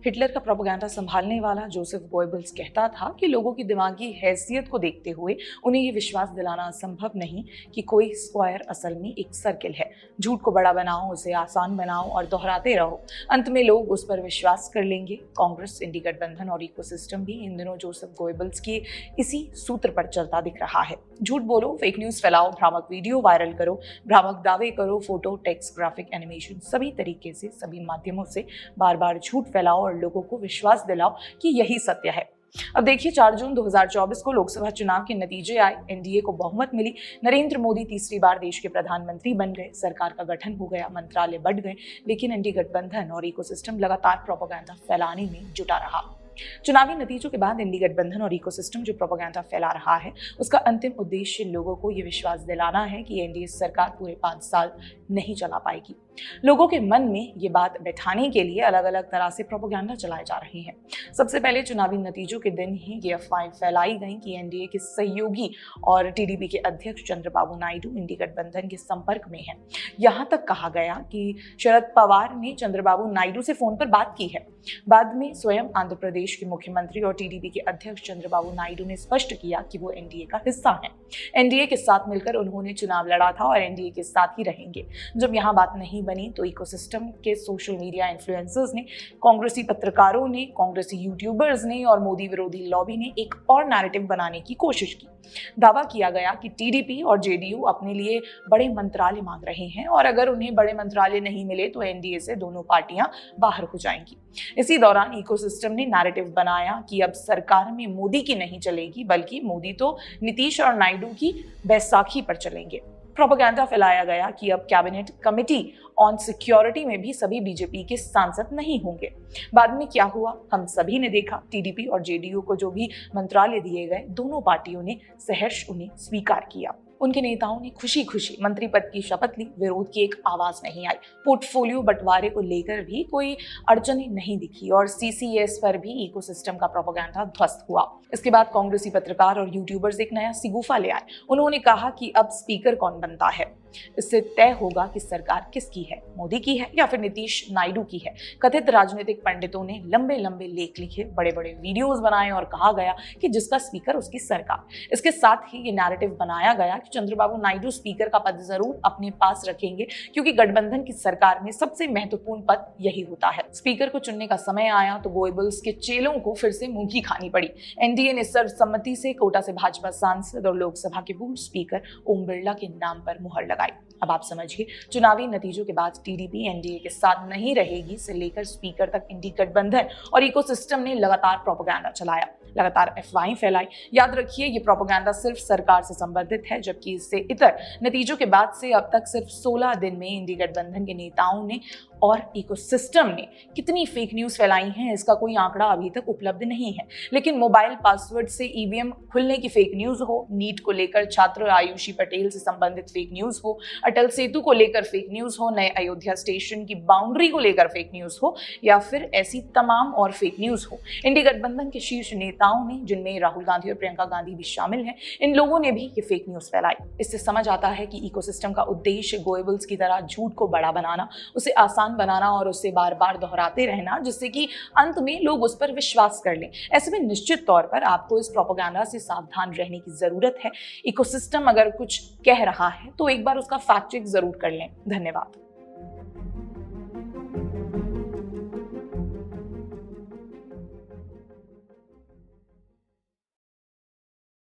Hitler का propaganda संभालने वाला जोसेफ गोएबल्स कहता था कि लोगों की दिमागी हैसियत को देखते हुए उन्हें ये विश्वास दिलाना असंभव नहीं कि कोई स्क्वायर असल में एक सर्किल है। झूठ को बड़ा बनाओ, उसे आसान बनाओ और दोहराते रहो, अंत में लोग उस पर विश्वास कर लेंगे। कांग्रेस, इंडी गठबंधन और इकोसिस्टम भी इन दिनों जोसेफ गोएबल्स के इसी सूत्र पर चलता दिख रहा है। झूठ बोलो, फेक न्यूज फैलाओ, भ्रामक वीडियो वायरल करो, भ्रामक दावे करो, फोटो, टेक्स्ट, ग्राफिक, एनिमेशन, सभी तरीके से, सभी माध्यमों से बार बार झूठ फैलाओ और लोगों को विश्वास दिलाओ कि यही सत्य है। अब देखिए, 4 जून 2024 को लोकसभा चुनाव के नतीजे आए, एनडीए को बहुमत मिली, नरेंद्र मोदी तीसरी बार देश के प्रधानमंत्री बन गए, सरकार का गठन हो गया, मंत्रालय बढ़ गए, लेकिन इंडी गठबंधन और इकोसिस्टम लगातार प्रोपेगेंडा फैलाने में जुटा रहा। चुनावी नतीजों के बाद इंडी गठबंधन और इकोसिस्टम जो प्रोपेगेंडा फैला रहा है, उसका अंतिम उद्देश्य लोगों को यह विश्वास दिलाना है कि एनडीए सरकार पूरे 5 साल नहीं चला पाएगी। लोगों के मन में ये बात बैठाने के लिए अलग अलग तरह से प्रोपेगेंडा चलाए जा रहे हैं। सबसे पहले चुनावी नतीजों के दिन ही ये अफवाहें फैलाई गई कि एनडीए के सहयोगी और टीडीपी के अध्यक्ष चंद्रबाबू नायडू इंडी गठबंधन के संपर्क में हैं। यहाँ तक कहा गया कि शरद पवार ने चंद्रबाबू नायडू से फोन पर बात की है। बाद में स्वयं आंध्र प्रदेश के मुख्यमंत्री और टीडीपी के अध्यक्ष चंद्रबाबू नायडू ने स्पष्ट किया कि वो एनडीए का हिस्सा हैं। एनडीए के साथ मिलकर उन्होंने चुनाव लड़ा था और एनडीए के साथ ही रहेंगे। जब यहाँ बात नहीं बनी तो इकोसिस्टम के सोशल मीडिया इन्फ्लुएंसर्स ने, कांग्रेसी पत्रकारों ने, कांग्रेसी यूट्यूबर्स ने और मोदी विरोधी लॉबी ने एक और नैरेटिव बनाने की कोशिश की। दावा किया गया कि टीडीपी और जेडीयू अपने लिए बड़े मंत्रालय मांग रहे हैं और अगर उन्हें बड़े मंत्रालय नहीं मिले तो एनडीए से दोनों पार्टियां बाहर हो जाएंगी। इसी दौरान इकोसिस्टम ने नैरेटिव बनाया कि अब सरकार में मोदी की नहीं चलेगी, बल्कि मोदी तो नीतीश और नायडू की बैसाखी पर चलेंगे। प्रोपेगेंडा फैलाया गया कि अब कैबिनेट कमेटी ऑन सिक्योरिटी में भी सभी बीजेपी के सांसद नहीं होंगे। बाद में क्या हुआ हम सभी ने देखा। टीडीपी और जेडीयू को जो भी मंत्रालय दिए गए, दोनों पार्टियों ने सहर्ष उन्हें स्वीकार किया। उनके नेताओं ने खुशी खुशी मंत्री पद की शपथ ली। विरोध की एक आवाज नहीं आई। पोर्टफोलियो बंटवारे को लेकर भी कोई अड़चने नहीं दिखी और सीसीएस पर भी इकोसिस्टम का प्रोपेगेंडा ध्वस्त हुआ। इसके बाद कांग्रेसी पत्रकार और यूट्यूबर्स एक नया सिगूफा ले आए। उन्होंने कहा कि अब स्पीकर कौन बनता है, इससे तय होगा कि सरकार किसकी है, मोदी की है या फिर नीतीश नायडू की है। कथित राजनीतिक पंडितों ने लंबे लंबे लेख लिखे, बड़े बड़े वीडियोस बनाए और कहा गया कि जिसका स्पीकर उसकी सरकार। इसके साथ ही ये नैरेटिव बनाया गया कि चंद्रबाबू नायडू स्पीकर का पद जरूर अपने पास रखेंगे, क्योंकि गठबंधन की सरकार में सबसे महत्वपूर्ण पद यही होता है। स्पीकर को चुनने का समय आया तो गोएबल्स के चेलों को फिर से मुंह की खानी पड़ी। एनडीए ने सर्वसम्मति से कोटा से भाजपा सांसद और लोकसभा के पूर्व स्पीकर ओम बिरला के नाम पर मुहर लगाई। अब आप समझिए, चुनावी नतीजों के बाद टीडीपी एनडीए के साथ नहीं रहेगी से लेकर स्पीकर तक इंडी गठबंधन और इकोसिस्टम ने लगातार प्रोपेगेंडा चलाया, लगातार अफवाहें फैलाई। याद रखिए, ये प्रोपेगेंडा सिर्फ सरकार से संबंधित है, जबकि इससे इतर नतीजों के बाद से अब तक सिर्फ 16 दिन में इंडी गठबंधन के नेताओं ने और इकोसिस्टम ने कितनी फेक न्यूज फैलाई हैं, इसका कोई आंकड़ा अभी तक उपलब्ध नहीं है। लेकिन मोबाइल पासवर्ड से ईवीएम खुलने की फेक न्यूज हो, नीट को लेकर छात्र आयुषी पटेल से संबंधित फेक न्यूज हो, अटल सेतु को लेकर फेक न्यूज हो, नए अयोध्या स्टेशन की बाउंड्री को लेकर फेक न्यूज हो, या फिर ऐसी तमाम और फेक न्यूज हो, इंडी गठबंधन के शीर्ष नेताओं ने, जिनमें राहुल गांधी और प्रियंका गांधी भी शामिल हैं, इन लोगों ने भी ये फेक न्यूज फैलाई। इससे समझ आता है कि इकोसिस्टम का उद्देश्य गोएबल्स की तरह झूठ को बड़ा बनाना, उसे आसान बनाना और उसे बार बार दोहराते रहना, जिससे कि अंत में लोग उस पर विश्वास कर लें। ऐसे में निश्चित तौर पर आपको इस प्रोपेगेंडा से सावधान रहने की जरूरत है। इकोसिस्टम अगर कुछ कह रहा है तो एक बार उसका फैक्ट चेक जरूर कर लें। धन्यवाद।